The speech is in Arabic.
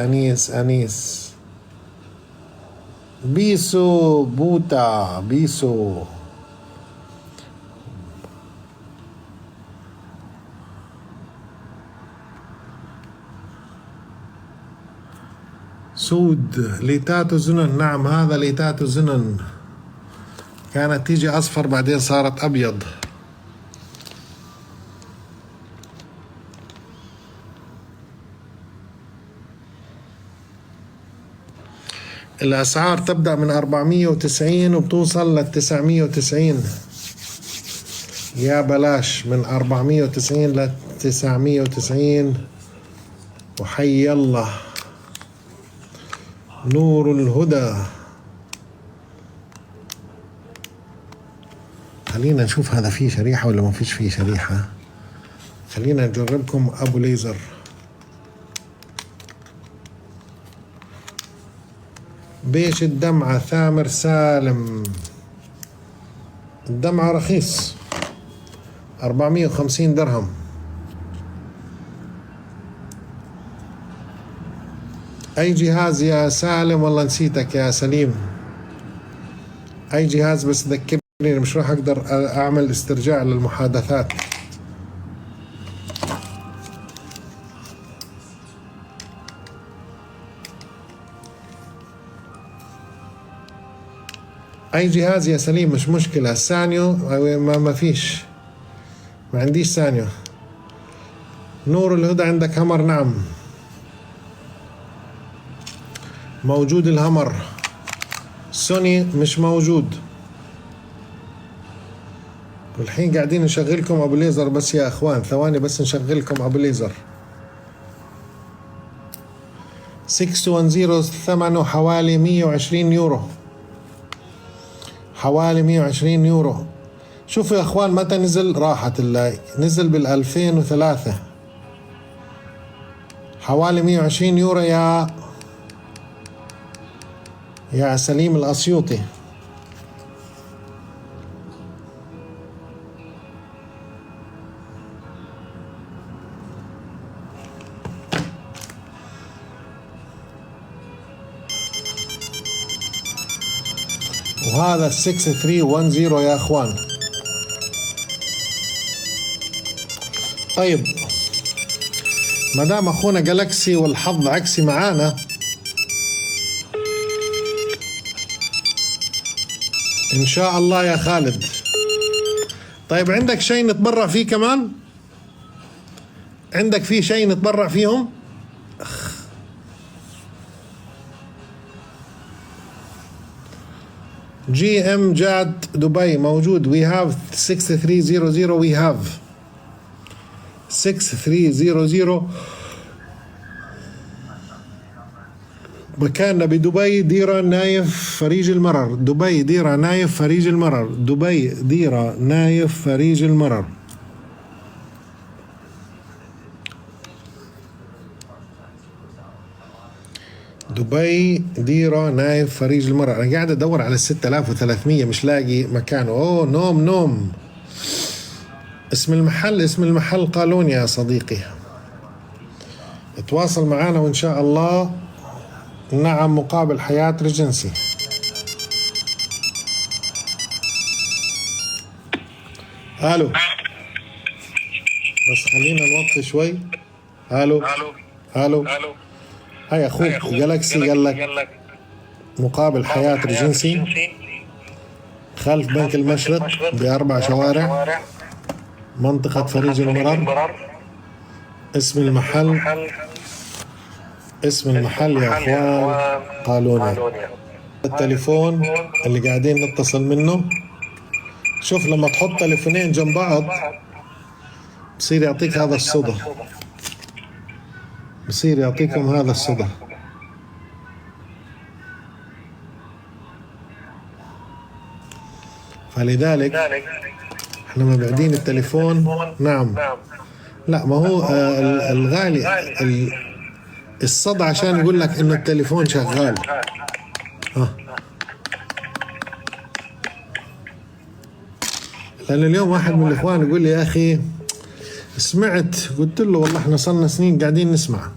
أنيس أنيس بيسو بوتا بيسو. سود ليتاتو زنن، نعم هذا ليتاتو زنن، كانت تيجي أصفر بعدين صارت أبيض. الأسعار تبدأ من 490 وبتوصل لل 990. يا بلاش من 490 ل 990. وحي الله نور الهدى. خلينا نشوف هذا فيه شريحة ولا ما فيش فيه شريحة. خلينا نجربكم أبو ليزر. بيش الدمعة ثامر سالم. الدمعة رخيص 450 درهم. أي جهاز يا سالم؟ والله نسيتك يا سليم. أي جهاز بس ذكرني، مش راح أقدر أعمل استرجاع للمحادثات. أي جهاز يا سليم؟ مش مشكلة. سانيو ما فيش، ما عنديش سانيو. نور الهدى عندك همر؟ نعم موجود الهمر. سوني مش موجود. والحين قاعدين نشغلكم أبو ليزر بس يا أخوان، ثواني بس نشغلكم أبو ليزر. 610 ثمنه حوالي 120 يورو، حوالي 120 يورو. شوفوا يا أخوان متى نزل، راحة الله نزل بال2003، حوالي 120 يورو يا سليم الأسيوطي. وهذا 6310 يا أخوان. طيب ما دام أخونا جالاكسي والحظ عكسي معانا، إن شاء الله يا خالد. طيب عندك شيء نتبرع فيه كمان؟ عندك فيه شيء نتبرع فيهم؟ جي ام جاد دبي موجود. we have 6300 we have 6300. مكاننا بدبي ديرة نايف فريج المرر. دبي ديرة نايف فريج المرر. دبي ديرة نايف فريج المرر. دبي ديرة نايف فريج المرر. أنا قاعد أدور على 6300 مش لاقي مكانه. أوه نوم. اسم المحل قالون يا صديقي. اتواصل معنا وإن شاء الله. نعم مقابل حياة ريجنسي. الو بس خلينا نوطي شوي. الو هاي اخوك جالاكسي قال لك مقابل حياة ريجنسي خلف بنك المشرق ب4 شوارع منطقة فريج المرر. اسم المحل يا اخوان قالوني. التليفون اللي قاعدين نتصل منه، شوف لما تحط تليفونين جنب بعض بصير يعطيك هذا الصدى، بصير يعطيكم هذا الصدى. فلذلك احنا مبعدين التليفون. نعم لا ما هو الغالي الصدى عشان يقول لك انه التليفون شغال. لأن اليوم واحد من الإخوان يقول لي يا أخي سمعت، قلت له والله احنا صرنا سنين قاعدين نسمع.